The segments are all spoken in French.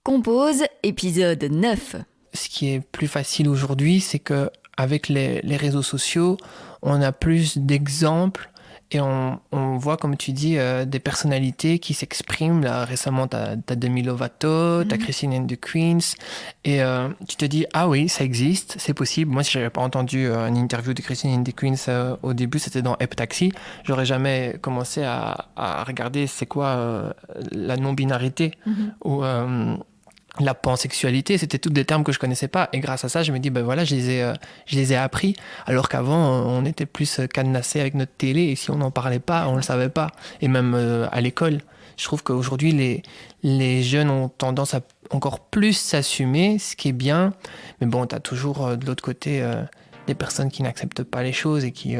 Compose, épisode 9. Ce qui est plus facile aujourd'hui, c'est qu'avec les réseaux sociaux, on a plus d'exemples et on voit, comme tu dis, des personnalités qui s'expriment. Là, récemment, tu as Demi Lovato, tu as Christine and the Queens. Et tu te dis, ah oui, ça existe, c'est possible. Moi, si je n'avais pas entendu une interview de Christine and the Queens au début, c'était dans Hep Taxi, j'aurais jamais commencé à regarder c'est quoi la non-binarité ou la pansexualité. C'était tous des termes que je connaissais pas. Et grâce à ça, je me dis, ben voilà, je les ai appris. Alors qu'avant, on était plus cadenassé avec notre télé. Et si on n'en parlait pas, on le savait pas. Et même à l'école, je trouve qu'aujourd'hui, les jeunes ont tendance à encore plus s'assumer, ce qui est bien. Mais bon, tu as toujours de l'autre côté des personnes qui n'acceptent pas les choses et qui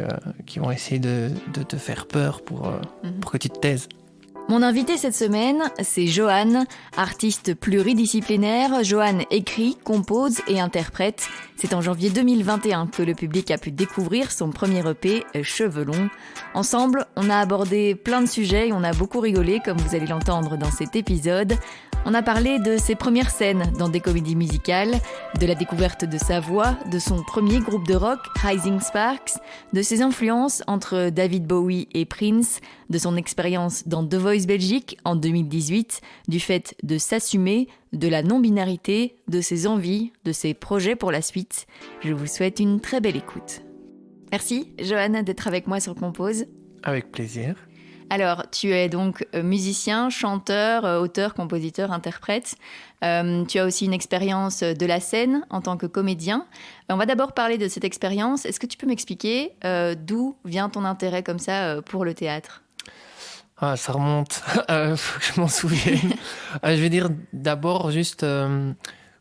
vont essayer de te faire peur pour que tu te taises. Mon invité cette semaine, c'est Johan, artiste pluridisciplinaire. Johan écrit, compose et interprète. C'est en janvier 2021 que le public a pu découvrir son premier EP, Cheveux longs. Ensemble, on a abordé plein de sujets et on a beaucoup rigolé, comme vous allez l'entendre dans cet épisode. On a parlé de ses premières scènes dans des comédies musicales, de la découverte de sa voix, de son premier groupe de rock, Rising Sparks, de ses influences entre David Bowie et Prince, de son expérience dans The Voice Belgique en 2018, du fait de s'assumer, de la non-binarité, de ses envies, de ses projets pour la suite. Je vous souhaite une très belle écoute. Merci, Johan, d'être avec moi sur Compose. Avec plaisir. Alors, tu es donc musicien, chanteur, auteur, compositeur, interprète. Tu as aussi une expérience de la scène en tant que comédien. On va d'abord parler de cette expérience. Est-ce que tu peux m'expliquer d'où vient ton intérêt comme ça pour le théâtre ? Ah, ça remonte. Faut que je m'en souvienne. Je vais dire d'abord juste...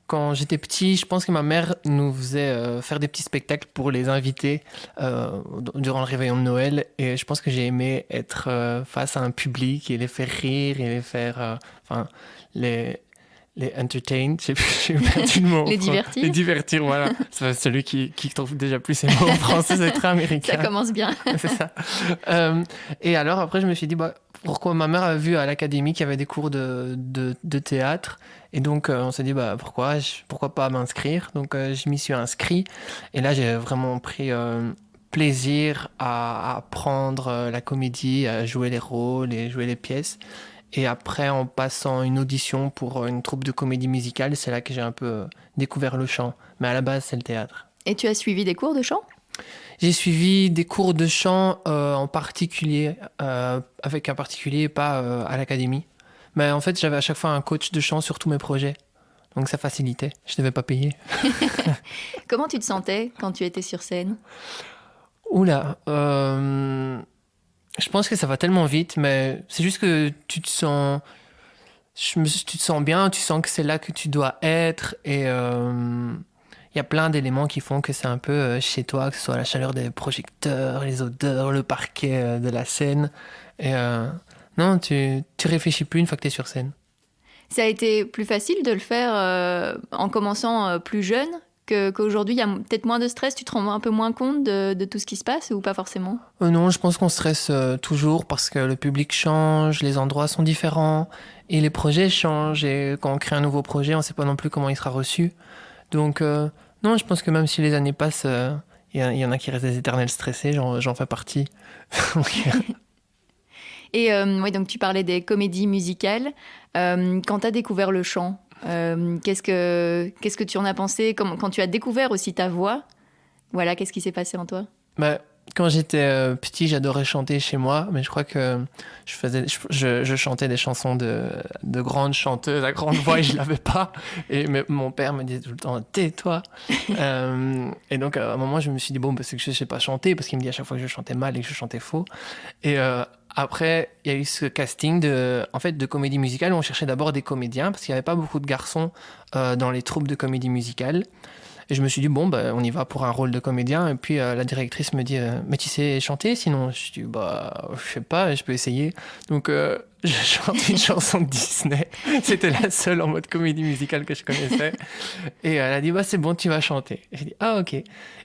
Quand j'étais petit, je pense que ma mère nous faisait faire des petits spectacles pour les invités durant le réveillon de Noël. Et je pense que j'ai aimé être face à un public et les faire rire et les faire... les entertain, j'ai perdu le mot. Les divertir. Les divertir, voilà. C'est celui qui trouve déjà plus ces mots en français, c'est très américain. Ça commence bien. C'est ça. Et alors, après, je me suis dit, pourquoi ma mère a vu à l'académie qu'il y avait des cours de théâtre. Et donc, on s'est dit, pourquoi pas m'inscrire. Donc, je m'y suis inscrit. Et là, j'ai vraiment pris plaisir à apprendre la comédie, à jouer les rôles et jouer les pièces. Et après, en passant une audition pour une troupe de comédie musicale, c'est là que j'ai un peu découvert le chant. Mais à la base, c'est le théâtre. Et tu as suivi des cours de chant ? J'ai suivi des cours de chant en particulier, avec un particulier, pas à l'académie. Mais en fait, j'avais à chaque fois un coach de chant sur tous mes projets. Donc ça facilitait, je ne devais pas payer. Comment tu te sentais quand tu étais sur scène ? Oula, je pense que ça va tellement vite, mais c'est juste que tu te sens bien, tu sens que c'est là que tu dois être. Et il y a plein d'éléments qui font que c'est un peu chez toi, que ce soit la chaleur des projecteurs, les odeurs, le parquet de la scène. Et non, tu réfléchis plus une fois que tu es sur scène. Ça a été plus facile de le faire en commençant plus jeune qu'aujourd'hui, il y a peut-être moins de stress, tu te rends un peu moins compte de tout ce qui se passe ou pas forcément ? Non, je pense qu'on stresse toujours parce que le public change, les endroits sont différents et les projets changent. Et quand on crée un nouveau projet, on ne sait pas non plus comment il sera reçu. Donc non, je pense que même si les années passent, il y en a qui restent des éternels stressés, j'en fais partie. Et ouais, donc tu parlais des comédies musicales. Quand tu as découvert le chant, qu'est-ce que tu en as pensé quand tu as découvert aussi ta voix, voilà, qu'est-ce qui s'est passé en toi ? Quand j'étais petit, j'adorais chanter chez moi, mais je crois que je chantais des chansons de grandes chanteuses à grande voix et je l'avais pas. Mais mon père me disait tout le temps, tais-toi. Et donc à un moment, je me suis dit, c'est que je sais pas chanter, parce qu'il me dit à chaque fois que je chantais mal et que je chantais faux. Et après, il y a eu ce casting de comédie musicale où on cherchait d'abord des comédiens, parce qu'il n'y avait pas beaucoup de garçons dans les troupes de comédie musicale. Et je me suis dit, on y va pour un rôle de comédien. Et puis la directrice me dit, mais tu sais chanter sinon ? Je dis, je sais pas, je peux essayer. Donc je chante une chanson de Disney. C'était la seule en mode comédie musicale que je connaissais. Et elle a dit, c'est bon, tu vas chanter. Et j'ai dit, ah ok.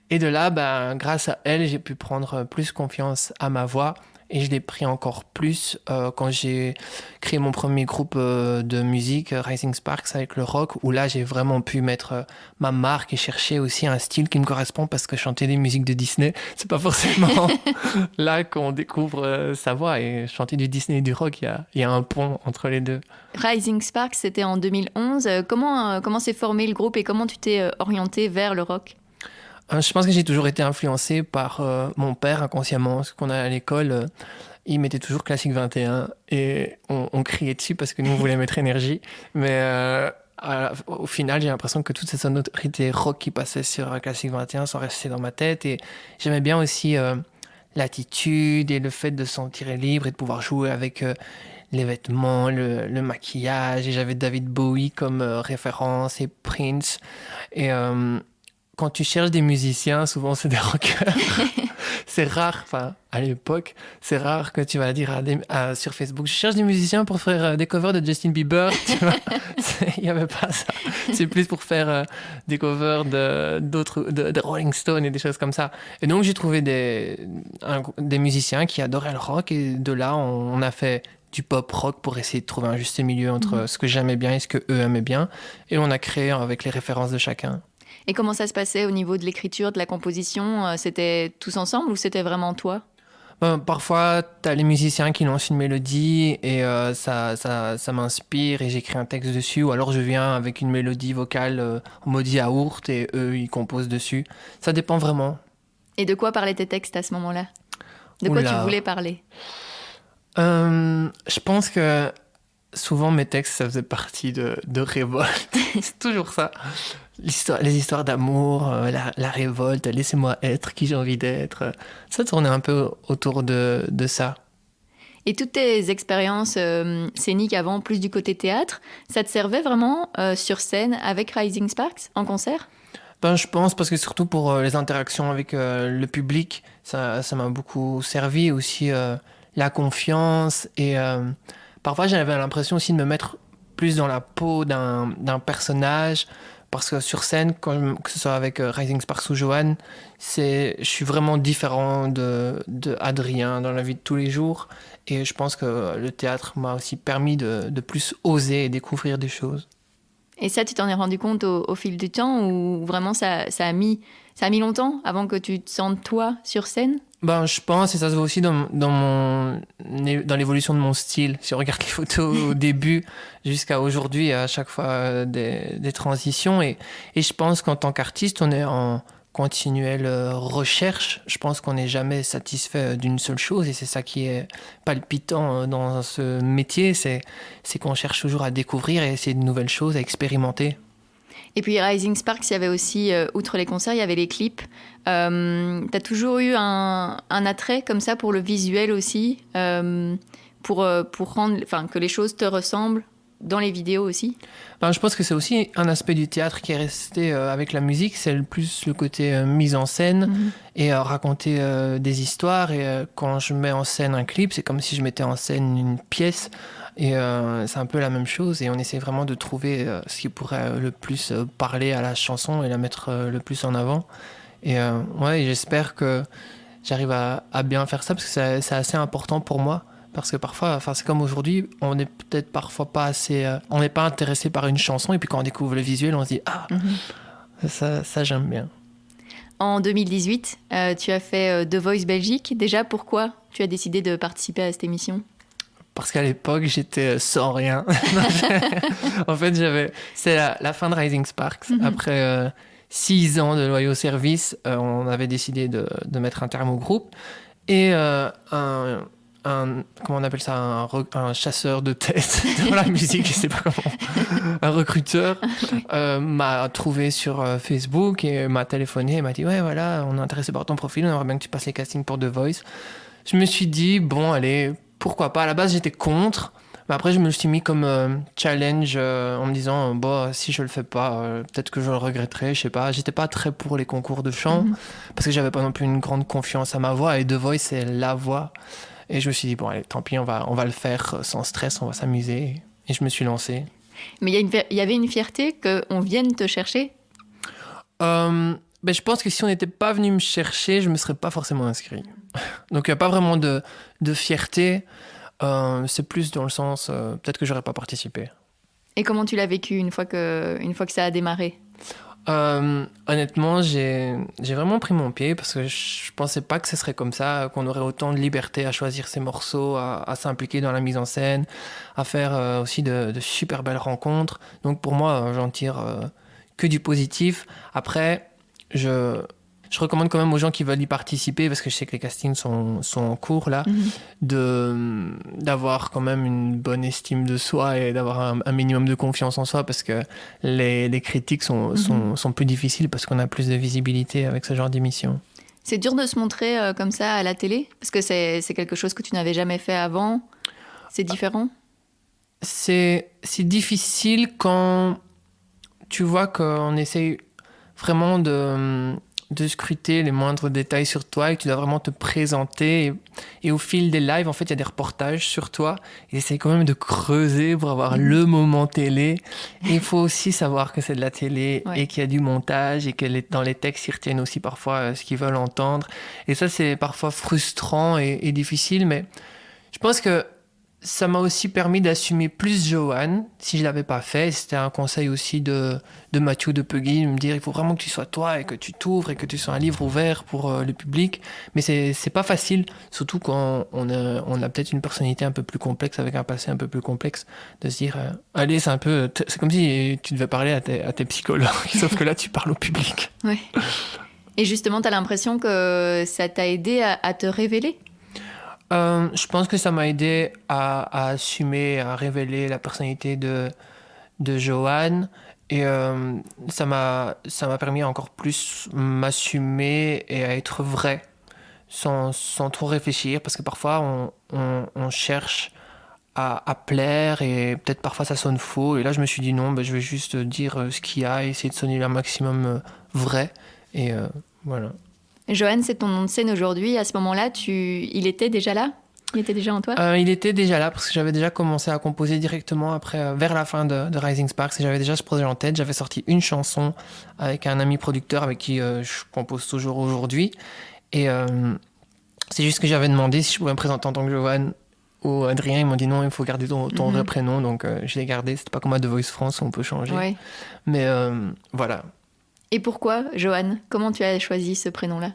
Et de là, grâce à elle, j'ai pu prendre plus confiance à ma voix. et je l'ai pris encore plus quand j'ai créé mon premier groupe de musique, Rising Sparks, avec le rock, où là j'ai vraiment pu mettre ma marque et chercher aussi un style qui me correspond, parce que chanter des musiques de Disney, c'est pas forcément là qu'on découvre sa voix, et chanter du Disney et du rock, il y a un pont entre les deux. Rising Sparks, c'était en 2011. Comment s'est formé le groupe et comment tu t'es orienté vers le rock? Je pense que j'ai toujours été influencé par mon père inconsciemment. Parce qu'on allait à l'école, il mettait toujours Classique 21 et on criait dessus parce que nous, on voulait mettre énergie. Mais au final, j'ai l'impression que toutes ces sonorités rock qui passaient sur Classique 21 sont restées dans ma tête. Et j'aimais bien aussi l'attitude et le fait de se sentir libre et de pouvoir jouer avec les vêtements, le maquillage. Et j'avais David Bowie comme référence et Prince. Et quand tu cherches des musiciens, souvent c'est des rockers. C'est rare, enfin à l'époque, c'est rare que tu vas dire sur Facebook, je cherche des musiciens pour faire des covers de Justin Bieber. Tu vois, il n'y avait pas ça. C'est plus pour faire des covers de Rolling Stone et des choses comme ça. Et donc j'ai trouvé des musiciens qui adoraient le rock, et de là on a fait du pop rock pour essayer de trouver un juste milieu entre ce que j'aimais bien et ce que eux aimaient bien. Et on a créé avec les références de chacun. Et comment ça se passait au niveau de l'écriture, de la composition? C'était tous ensemble ou c'était vraiment toi? Parfois, tu as les musiciens qui lancent une mélodie et ça m'inspire et j'écris un texte dessus. Ou alors je viens avec une mélodie vocale en mode yaourt et eux, ils composent dessus. Ça dépend vraiment. Et de quoi parlaient tes textes à ce moment-là? De quoi tu voulais parler? Je pense que souvent mes textes, ça faisait partie de révolte. C'est toujours ça. Les histoires d'amour, la révolte, laissez-moi être qui j'ai envie d'être. Ça tournait un peu autour de ça. Et toutes tes expériences scéniques avant, plus du côté théâtre, ça te servait vraiment sur scène avec Rising Sparks, en concert? Je pense, parce que surtout pour les interactions avec le public, ça m'a beaucoup servi aussi, la confiance. Et parfois, j'avais l'impression aussi de me mettre plus dans la peau d'un personnage. Parce que sur scène, que ce soit avec Rising Sparks ou Johan, je suis vraiment différent de Adrien dans la vie de tous les jours. Et je pense que le théâtre m'a aussi permis de plus oser et découvrir des choses. Et ça, tu t'en es rendu compte au fil du temps, ou vraiment ça a mis longtemps avant que tu te sentes toi sur scène? Je pense, et ça se voit aussi dans l'évolution de mon style. Si on regarde les photos au début jusqu'à aujourd'hui, à chaque fois des transitions. Et je pense qu'en tant qu'artiste, on est en continuelle recherche. Je pense qu'on n'est jamais satisfait d'une seule chose, et c'est ça qui est palpitant dans ce métier. C'est qu'on cherche toujours à découvrir et essayer de nouvelles choses, à expérimenter. Et puis Rising Sparks, il y avait aussi, outre les concerts, il y avait les clips. T'as toujours eu un attrait comme ça pour le visuel aussi, pour rendre, que les choses te ressemblent dans les vidéos aussi? Je pense que c'est aussi un aspect du théâtre qui est resté avec la musique, c'est plus le côté mise en scène et raconter des histoires. Et quand je mets en scène un clip, c'est comme si je mettais en scène une pièce. Et c'est un peu la même chose, et on essaie vraiment de trouver ce qui pourrait le plus parler à la chanson et la mettre le plus en avant. Et j'espère que j'arrive à bien faire ça, parce que c'est assez important pour moi. Parce que parfois, c'est comme aujourd'hui, on n'est peut-être parfois pas assez... on n'est pas intéressé par une chanson, et puis quand on découvre le visuel, on se dit « Ah, ça j'aime bien ». En 2018, tu as fait The Voice Belgique. Déjà, pourquoi tu as décidé de participer à cette émission? Parce qu'à l'époque, j'étais sans rien. En fait, c'est la fin de Rising Sparks. Après 6 ans de loyaux services, on avait décidé de mettre un terme au groupe. Et comment on appelle ça, un chasseur de tête dans la musique, je sais pas comment, un recruteur m'a trouvé sur Facebook et m'a téléphoné et m'a dit « Ouais, voilà, on est intéressé par ton profil, on aimerait bien que tu passes les castings pour The Voice ». Je me suis dit « Bon, allez, pourquoi pas ?» À la base, j'étais contre. Mais après, je me suis mis comme challenge en me disant si je le fais pas, peut-être que je le regretterai, je sais pas. J'étais pas très pour les concours de chant parce que j'avais pas non plus une grande confiance à ma voix, et The Voice, c'est la voix. Et je me suis dit, bon, allez, tant pis, on va le faire sans stress, on va s'amuser. Et je me suis lancé. Mais il y avait une fierté qu'on vienne te chercher? Ben, je pense que si on n'était pas venu me chercher, je ne me serais pas forcément inscrit. Donc il n'y a pas vraiment de fierté. C'est plus dans le sens, peut-être que j'aurais pas participé. Et comment tu l'as vécu une fois que ça a démarré? Honnêtement, j'ai vraiment pris mon pied parce que je pensais pas que ce serait comme ça, qu'on aurait autant de liberté à choisir ses morceaux, à s'impliquer dans la mise en scène, à faire aussi de super belles rencontres. Donc pour moi, j'en tire que du positif. Après, je recommande quand même aux gens qui veulent y participer, parce que je sais que les castings sont en cours là, d'avoir quand même une bonne estime de soi et d'avoir un minimum de confiance en soi, parce que les critiques sont plus difficiles parce qu'on a plus de visibilité avec ce genre d'émission. C'est dur de se montrer comme ça à la télé? Parce que c'est quelque chose que tu n'avais jamais fait avant. C'est différent? C'est difficile quand tu vois qu'on essaye vraiment de scruter les moindres détails sur toi et que tu dois vraiment te présenter. Et au fil des lives, en fait, il y a des reportages sur toi. Ils essayent quand même de creuser pour avoir le moment télé. Et il faut aussi savoir que c'est de la télé et qu'il y a du montage et que dans les textes, ils retiennent aussi parfois ce qu'ils veulent entendre. Et ça, c'est parfois frustrant et difficile, mais je pense que ça m'a aussi permis d'assumer plus Johan, si je ne l'avais pas fait. C'était un conseil aussi de Mathieu de Puggy, de me dire il faut vraiment que tu sois toi et que tu t'ouvres et que tu sois un livre ouvert pour le public. Mais c'est pas facile, surtout quand on a peut-être une personnalité un peu plus complexe, avec un passé un peu plus complexe, de se dire allez, c'est comme si tu devais parler à tes psychologues, sauf que là tu parles au public. Ouais. Et justement, tu as l'impression que ça t'a aidé à te révéler? Je pense que ça m'a aidé à assumer, à révéler la personnalité de Johan. Et ça m'a permis à encore plus m'assumer et à être vrai, sans trop réfléchir. Parce que parfois, on cherche à plaire et peut-être parfois ça sonne faux. Et là, je me suis dit non, je vais juste dire ce qu'il y a et essayer de sonner un maximum vrai. Et voilà. Johan, c'est ton nom de scène aujourd'hui. À ce moment-là, il était déjà là? Il était déjà en toi? Il était déjà là parce que j'avais déjà commencé à composer directement après, vers la fin de Rising Sparks, et j'avais déjà ce projet en tête. J'avais sorti une chanson avec un ami producteur avec qui je compose toujours aujourd'hui. Et c'est juste que j'avais demandé si je pouvais me présenter en tant que Johan ou Adrien. Ils m'ont dit non, il faut garder ton vrai prénom. Donc je l'ai gardé. C'était pas comme à The Voice France où on peut changer. Ouais. Mais voilà. Et pourquoi Johan? Comment tu as choisi ce prénom-là?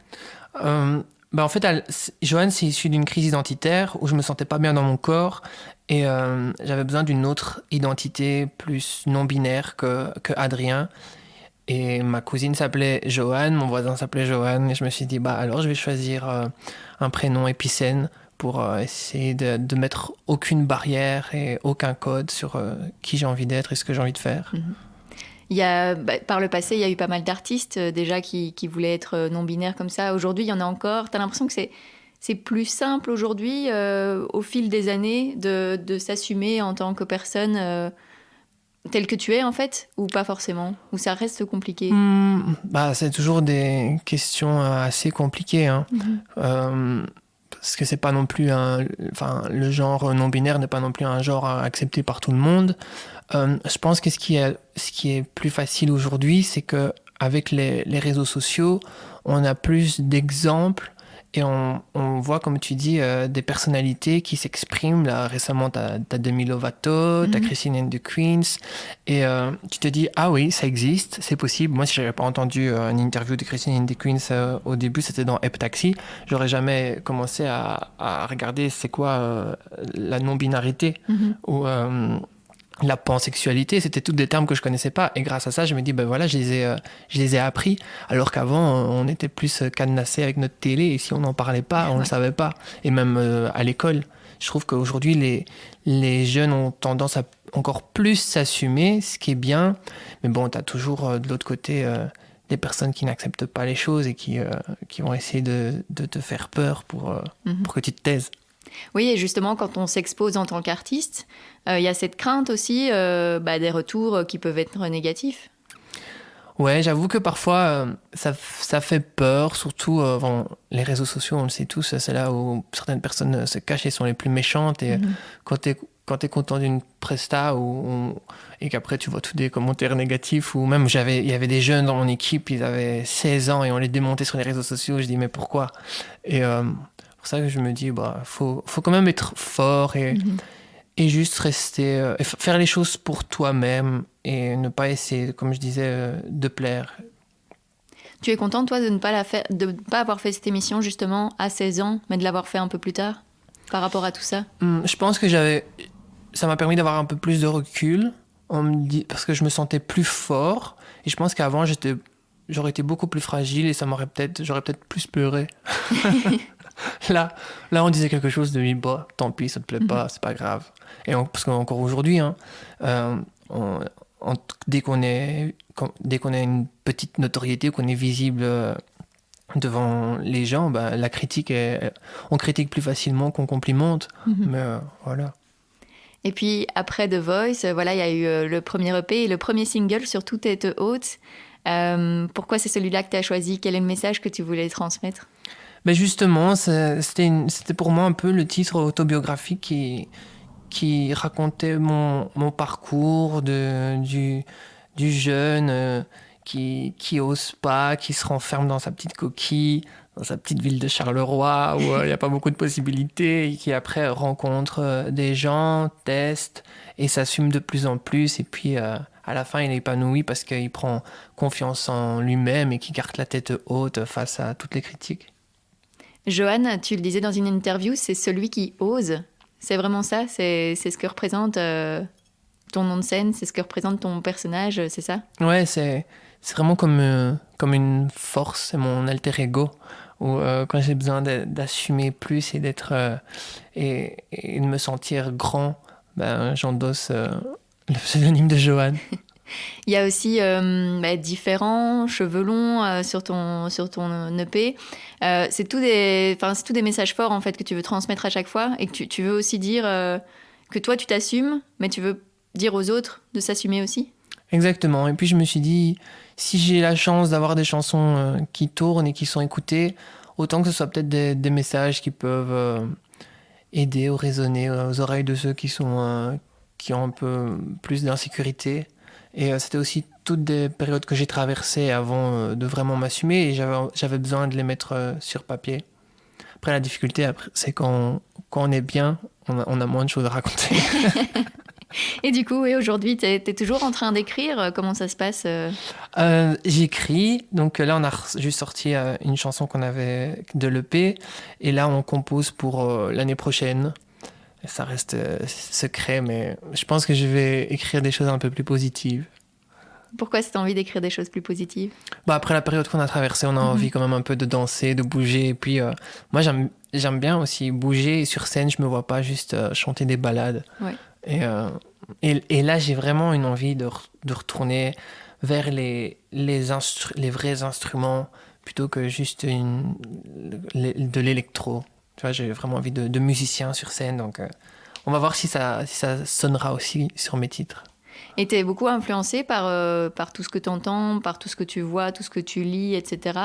En fait, Johan, c'est issu d'une crise identitaire où je me sentais pas bien dans mon corps et j'avais besoin d'une autre identité plus non-binaire que Adrien. Et ma cousine s'appelait Johan, mon voisin s'appelait Johan, et je me suis dit, alors je vais choisir un prénom épicène pour essayer de mettre aucune barrière et aucun code sur qui j'ai envie d'être et ce que j'ai envie de faire. Par le passé, il y a eu pas mal d'artistes déjà qui voulaient être non-binaires comme ça. Aujourd'hui, il y en a encore. Tu as l'impression que c'est plus simple aujourd'hui, au fil des années, de s'assumer en tant que personne telle que tu es, en fait, ou pas forcément? Ou ça reste compliqué? C'est toujours des questions assez compliquées. Hein. Parce que c'est pas non plus le genre non-binaire n'est pas non plus un genre accepté par tout le monde. Je pense que ce qui est plus facile aujourd'hui, c'est que avec les réseaux sociaux, on a plus d'exemples et on voit, comme tu dis, des personnalités qui s'expriment. Là, récemment, t'as Demi Lovato, t'as Christine and the Queens, et tu te dis ah oui, ça existe, c'est possible. Moi, si j'avais pas entendu une interview de Christine and the Queens au début, c'était dans Hep Taxi, j'aurais jamais commencé à regarder c'est quoi la non-binarité ou la pansexualité. C'était tous des termes que je connaissais pas, et grâce à ça je me dis je les ai appris, alors qu'avant on était plus cadenassé avec notre télé, et si on n'en parlait pas, on le savait pas. Et même à l'école, je trouve qu'aujourd'hui les jeunes ont tendance à encore plus s'assumer, ce qui est bien, mais bon, t'as toujours de l'autre côté des personnes qui n'acceptent pas les choses et qui vont essayer de te faire peur pour que tu te taises. Oui, et justement, quand on s'expose en tant qu'artiste, il y a cette crainte aussi des retours qui peuvent être négatifs. Ouais, j'avoue que parfois, ça fait peur, surtout les réseaux sociaux, on le sait tous, c'est là où certaines personnes se cachent et sont les plus méchantes. Et quand quand t'es content d'une presta et qu'après tu vois tous des commentaires négatifs, ou même il y avait des jeunes dans mon équipe, ils avaient 16 ans et on les démontait sur les réseaux sociaux, je dis mais pourquoi? Et pour ça que je me dis, faut quand même être fort et juste rester, faire les choses pour toi-même et ne pas essayer, comme je disais, de plaire. Tu es contente, toi, de ne pas avoir fait cette émission, justement, à 16 ans, mais de l'avoir fait un peu plus tard, par rapport à tout ça? Je pense que ça m'a permis d'avoir un peu plus de recul, parce que je me sentais plus fort, et je pense qu'avant, j'aurais été beaucoup plus fragile et j'aurais peut-être plus pleuré. Là, on disait quelque chose de lui, tant pis, ça te plaît pas, c'est pas grave. Parce qu'encore aujourd'hui, hein, dès qu'on a une petite notoriété, qu'on est visible devant les gens, la critique on critique plus facilement qu'on complimente. Mais voilà. Et puis après The Voice, voilà, il y a eu le premier EP et le premier single sur Tout est haute. Pourquoi c'est celui-là que tu as choisi? Quel est le message que tu voulais transmettre? Ben justement, c'était pour moi un peu le titre autobiographique qui racontait mon parcours du jeune qui ose pas, qui se renferme dans sa petite coquille, dans sa petite ville de Charleroi où il n'y a pas beaucoup de possibilités et qui après rencontre des gens, teste et s'assume de plus en plus et puis à la fin il est épanoui parce qu'il prend confiance en lui-même et qu'il garde la tête haute face à toutes les critiques. Johan, tu le disais dans une interview, c'est celui qui ose. C'est vraiment ça? C'est ce que représente ton nom de scène? C'est ce que représente ton personnage? C'est ça? Ouais, c'est vraiment comme une force, c'est mon alter ego. Où quand j'ai besoin d'assumer plus et et de me sentir grand, j'endosse le pseudonyme de Johan. Il y a aussi différents cheveux longs sur ton EP. C'est tout des messages forts en fait que tu veux transmettre à chaque fois et que tu veux aussi dire que toi tu t'assumes, mais tu veux dire aux autres de s'assumer aussi. Exactement. Et puis je me suis dit, si j'ai la chance d'avoir des chansons qui tournent et qui sont écoutées, autant que ce soit peut-être des messages qui peuvent aider ou résonner aux oreilles de ceux qui ont un peu plus d'insécurité. Et c'était aussi toutes des périodes que j'ai traversées avant de vraiment m'assumer et j'avais besoin de les mettre sur papier. Après, la difficulté, c'est quand on est bien, on a moins de choses à raconter. Et du coup, aujourd'hui, tu es toujours en train d'écrire? Comment ça se passe? J'écris. Donc là, on a juste sorti une chanson qu'on avait de l'EP. Et là, on compose pour l'année prochaine. Ça reste secret, mais je pense que je vais écrire des choses un peu plus positives. Pourquoi cette envie d'écrire des choses plus positives? Après la période qu'on a traversée, on a envie quand même un peu de danser, de bouger. Et puis, moi, j'aime bien aussi bouger. Et sur scène, je me vois pas juste chanter des ballades. Ouais. Et là, j'ai vraiment une envie de retourner vers les vrais instruments plutôt que juste de l'électro. Tu vois, j'ai vraiment envie de musiciens sur scène. Donc, on va voir si ça sonnera aussi sur mes titres. Et tu es beaucoup influencé par tout ce que tu entends, par tout ce que tu vois, tout ce que tu lis, etc.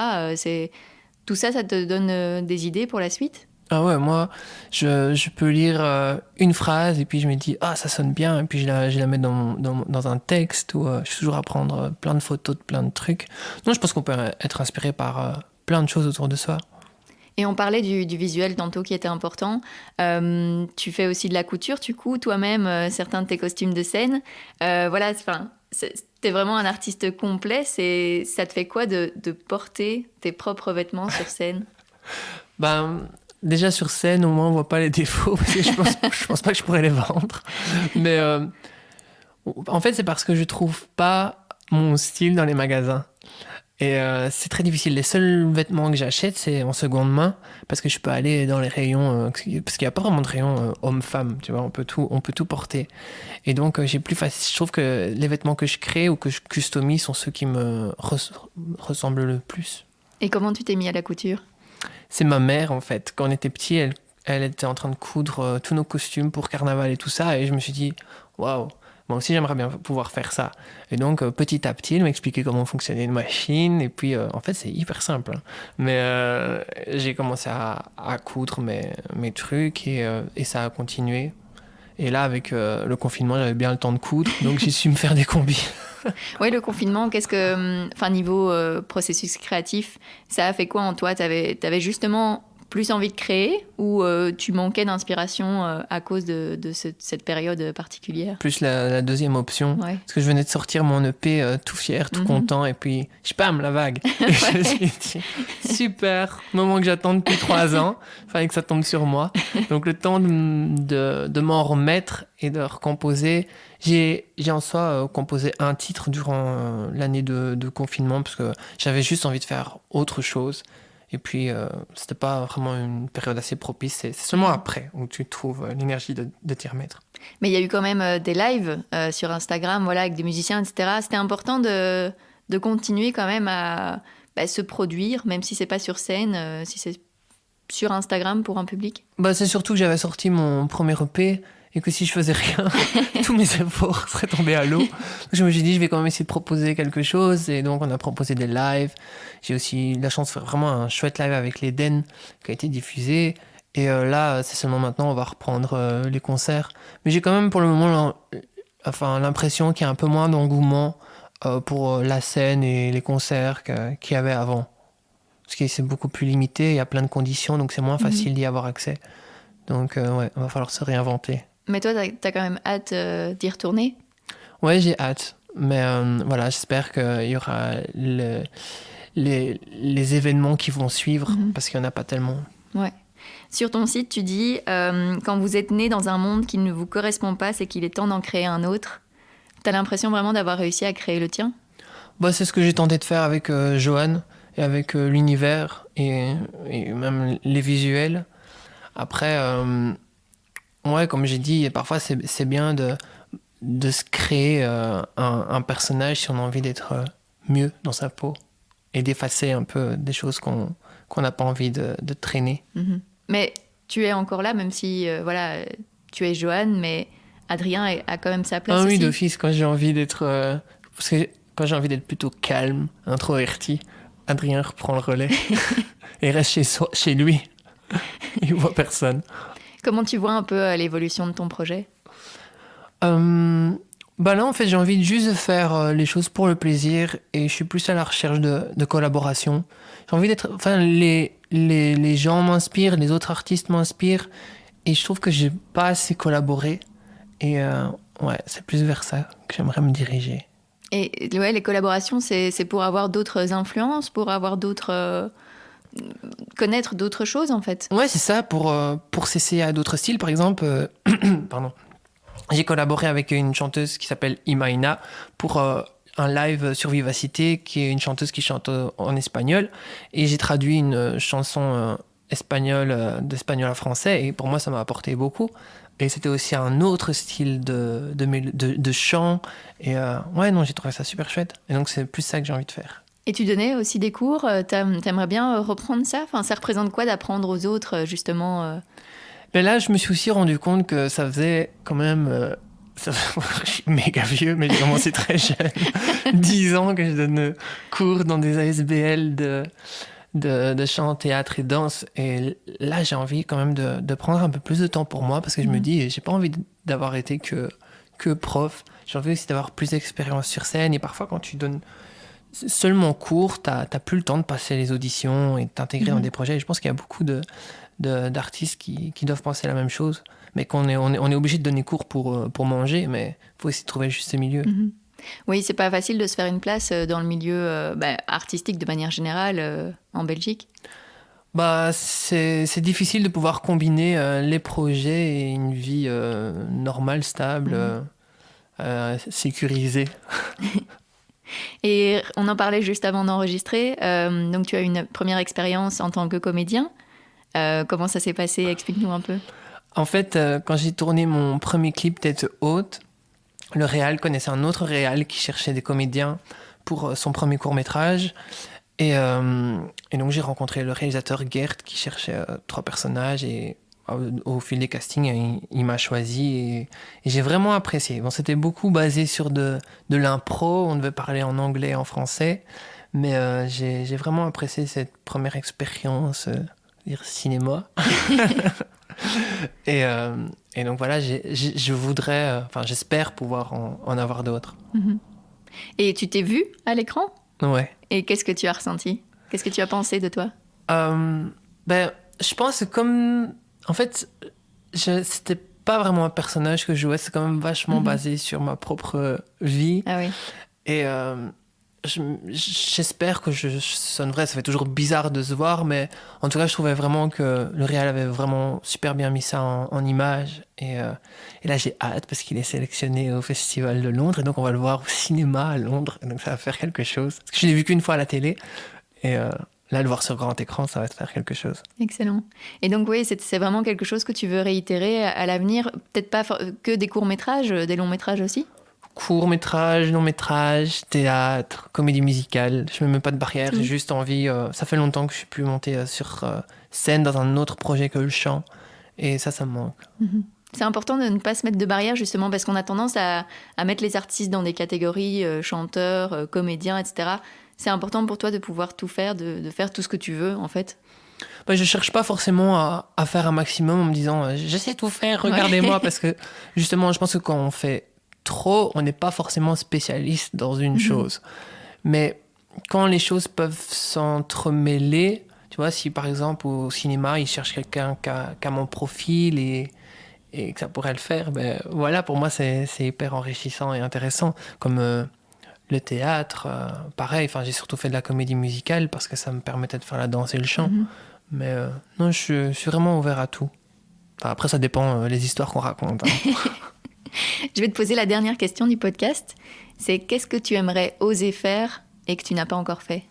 Tout ça, ça te donne des idées pour la suite? Ah ouais, moi, je peux lire une phrase et puis je me dis, ah, ça sonne bien, et puis je la mets dans un texte ou je suis toujours à prendre plein de photos de plein de trucs. Non, je pense qu'on peut être inspiré par plein de choses autour de soi. Et on parlait du visuel tantôt qui était important. Tu fais aussi de la couture, tu couds toi-même certains de tes costumes de scène. Voilà, t'es vraiment un artiste complet. Ça te fait quoi de porter tes propres vêtements sur scène? Déjà sur scène, au moins on voit pas les défauts, parce que je pense pas que je pourrais les vendre. Mais en fait, c'est parce que je trouve pas mon style dans les magasins. Et c'est très difficile. Les seuls vêtements que j'achète, c'est en seconde main, parce que je peux aller dans les rayons, parce qu'il n'y a pas vraiment de rayon homme-femme, tu vois, on peut tout porter. Et donc, j'ai plus facile. Je trouve que les vêtements que je crée ou que je customise sont ceux qui me ressemblent le plus. Et comment tu t'es mis à la couture? C'est ma mère, en fait. Quand on était petit, elle était en train de coudre tous nos costumes pour carnaval et tout ça, et je me suis dit, waouh! Moi aussi, j'aimerais bien pouvoir faire ça. Et donc, petit à petit, elle m'a expliqué comment fonctionnait une machine. Et puis, en fait, c'est hyper simple. Hein. Mais j'ai commencé à coudre mes trucs et ça a continué. Et là, avec le confinement, j'avais bien le temps de coudre, donc j'ai su me faire des combis. Oui, le confinement, niveau processus créatif, ça a fait quoi en toi? T'avais justement plus envie de créer ou tu manquais d'inspiration à cause de cette période particulière? Plus la deuxième option. Ouais. Parce que je venais de sortir mon EP tout fier, tout content, et puis, bam, la vague. Et je me suis dit, super, moment que j'attends depuis 3 ans, fallait que ça tombe sur moi. Donc le temps de m'en remettre et de recomposer. J'ai en soi composé un titre durant l'année de confinement, parce que j'avais juste envie de faire autre chose. Et puis, c'était pas vraiment une période assez propice. C'est seulement après où tu trouves l'énergie de t'y remettre. Mais il y a eu quand même des lives sur Instagram, voilà, avec des musiciens, etc. C'était important de continuer quand même à se produire, même si c'est pas sur scène, si c'est sur Instagram pour un public. C'est surtout que j'avais sorti mon premier EP et que si je faisais rien, tous mes efforts seraient tombés à l'eau. Je me suis dit, je vais quand même essayer de proposer quelque chose. Et donc, on a proposé des lives. J'ai aussi la chance de faire vraiment un chouette live avec l'Eden qui a été diffusé. Et là, c'est seulement maintenant, on va reprendre les concerts. Mais j'ai quand même pour le moment l'impression qu'il y a un peu moins d'engouement pour la scène et les concerts qu'il y avait avant. Parce que c'est beaucoup plus limité, il y a plein de conditions, donc c'est moins facile d'y avoir accès. Donc, ouais, il va falloir se réinventer. Mais toi, t'as quand même hâte d'y retourner? Ouais, j'ai hâte. Mais voilà, j'espère qu'il y aura les événements qui vont suivre, parce qu'il n'y en a pas tellement. Ouais. Sur ton site, tu dis quand vous êtes né dans un monde qui ne vous correspond pas, c'est qu'il est temps d'en créer un autre. T'as l'impression vraiment d'avoir réussi à créer le tien? C'est ce que j'ai tenté de faire avec Johan et avec l'univers et même les visuels. Après, ouais, comme j'ai dit, parfois c'est bien de se créer un personnage si on a envie d'être mieux dans sa peau et d'effacer un peu des choses qu'on n'a pas envie de traîner. Mais tu es encore là, même si tu es Johan, mais Adrien a quand même sa place aussi. Oui, d'office, quand j'ai envie d'être... parce que quand j'ai envie d'être plutôt calme, introverti, Adrien reprend le relais et reste chez lui. Il voit personne. Comment tu vois un peu l'évolution de ton projet? Là, en fait, j'ai envie juste de faire les choses pour le plaisir et je suis plus à la recherche de collaboration. J'ai envie d'être... Enfin, les gens m'inspirent, les autres artistes m'inspirent et je trouve que j'ai pas assez collaboré. Et ouais, c'est plus vers ça que j'aimerais me diriger. Et ouais, les collaborations, c'est pour avoir d'autres influences, pour avoir connaître d'autres choses, en fait. Ouais, c'est ça, pour s'essayer à d'autres styles. Par exemple, pardon. J'ai collaboré avec une chanteuse qui s'appelle Imaina pour un live sur Vivacité, qui est une chanteuse qui chante en espagnol. Et j'ai traduit une chanson espagnole d'espagnol à français. Et pour moi, ça m'a apporté beaucoup. Et c'était aussi un autre style de chant. Et ouais, non, j'ai trouvé ça super chouette. Et donc, c'est plus ça que j'ai envie de faire. Et tu donnais aussi des cours, t'aimerais bien reprendre ça? Enfin, ça représente quoi d'apprendre aux autres, justement Mais là, je me suis aussi rendu compte que ça faisait quand même... je suis méga vieux, mais j'ai commencé très jeune. 10 ans que je donne cours dans des ASBL de chant, théâtre et danse. Et là, j'ai envie quand même de prendre un peu plus de temps pour moi, parce que je me dis, j'ai pas envie d'avoir été que prof. J'ai envie aussi d'avoir plus d'expérience sur scène. Et parfois, quand tu donnes seulement cours, t'as plus le temps de passer les auditions et de t'intégrer dans des projets. Et je pense qu'il y a beaucoup d'artistes qui doivent penser la même chose, mais qu'on est obligé de donner cours pour manger, mais il faut aussi trouver le juste milieu. Oui, c'est pas facile de se faire une place dans le milieu artistique de manière générale en Belgique. C'est difficile de pouvoir combiner les projets et une vie normale, stable, sécurisée. Et on en parlait juste avant d'enregistrer. Donc tu as une première expérience en tant que comédien. Comment ça s'est passé? Explique-nous un peu. En fait, quand j'ai tourné mon premier clip Tête haute, le réal connaissait un autre réal qui cherchait des comédiens pour son premier court-métrage. Et donc j'ai rencontré le réalisateur Gert qui cherchait 3 personnages et au fil des castings, il m'a choisi et j'ai vraiment apprécié. Bon, c'était beaucoup basé sur de l'impro, on devait parler en anglais et en français, mais j'ai vraiment apprécié cette première expérience, dire cinéma. Et donc voilà, je voudrais, j'espère pouvoir en avoir d'autres. Mhm. Et tu t'es vu à l'écran? Ouais. Et qu'est-ce que tu as ressenti? Qu'est-ce que tu as pensé de toi? Je pense que en fait, c'était pas vraiment un personnage que je jouais, c'est quand même vachement basé sur ma propre vie. Ah oui. Et j'espère que je sonne vrai. Ça fait toujours bizarre de se voir, mais en tout cas, je trouvais vraiment que le réal avait vraiment super bien mis ça en image. Et là, j'ai hâte parce qu'il est sélectionné au Festival de Londres. Et donc, on va le voir au cinéma à Londres. Et donc, ça va faire quelque chose. Parce que je l'ai vu qu'une fois à la télé. Et là, le voir sur grand écran, ça va te faire quelque chose. Excellent. Et donc, oui, c'est vraiment quelque chose que tu veux réitérer à l'avenir. Peut-être pas que des courts-métrages, des longs-métrages aussi? Court-métrage, long-métrage, théâtre, comédie musicale. Je me mets pas de barrière, j'ai juste envie... ça fait longtemps que je suis plus monté sur scène dans un autre projet que le chant. Et ça me manque. Mm-hmm. C'est important de ne pas se mettre de barrière, justement, parce qu'on a tendance à mettre les artistes dans des catégories, chanteurs, comédiens, etc. C'est important pour toi de pouvoir tout faire, de faire tout ce que tu veux, en fait? Je cherche pas forcément à faire un maximum en me disant je sais tout faire, regardez-moi. Parce que justement, je pense que quand on fait trop, on n'est pas forcément spécialiste dans une chose. Mais quand les choses peuvent s'entremêler, tu vois, si par exemple au cinéma, ils cherchent quelqu'un qui a mon profil et que ça pourrait le faire, ben voilà, pour moi, c'est hyper enrichissant et intéressant. Comme le théâtre, pareil, j'ai surtout fait de la comédie musicale parce que ça me permettait de faire la danse et le chant. Mais non, je suis vraiment ouvert à tout. Après, ça dépend les histoires qu'on raconte. Hein. Je vais te poser la dernière question du podcast. C'est qu'est-ce que tu aimerais oser faire et que tu n'as pas encore fait?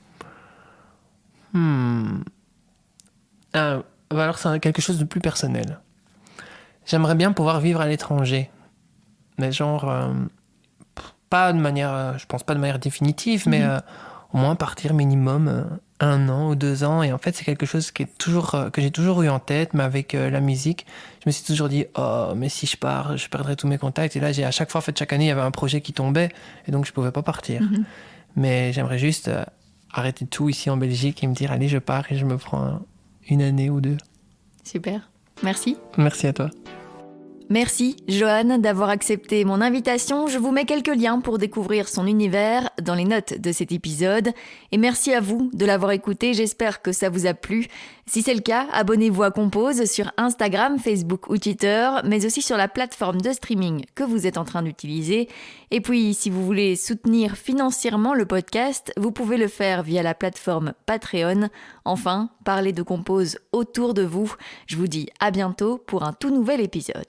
Alors, c'est quelque chose de plus personnel. J'aimerais bien pouvoir vivre à l'étranger. Mais genre, pas de manière, je pense pas de manière définitive, mais au moins partir minimum 1 an ou 2 ans. Et en fait, c'est quelque chose que j'ai toujours eu en tête, mais avec la musique, je me suis toujours dit, oh, mais si je pars, je perdrai tous mes contacts. Et là, à chaque fois, en fait, chaque année, il y avait un projet qui tombait, et donc je pouvais pas partir. Mais j'aimerais juste arrêter tout ici en Belgique et me dire, allez, je pars et je me prends 1 année ou 2. Super. Merci. Merci à toi. Merci, Johan, d'avoir accepté mon invitation. Je vous mets quelques liens pour découvrir son univers dans les notes de cet épisode. Et merci à vous de l'avoir écouté. J'espère que ça vous a plu. Si c'est le cas, abonnez-vous à Compose sur Instagram, Facebook ou Twitter, mais aussi sur la plateforme de streaming que vous êtes en train d'utiliser. Et puis, si vous voulez soutenir financièrement le podcast, vous pouvez le faire via la plateforme Patreon. Enfin, parlez de Compose autour de vous. Je vous dis à bientôt pour un tout nouvel épisode.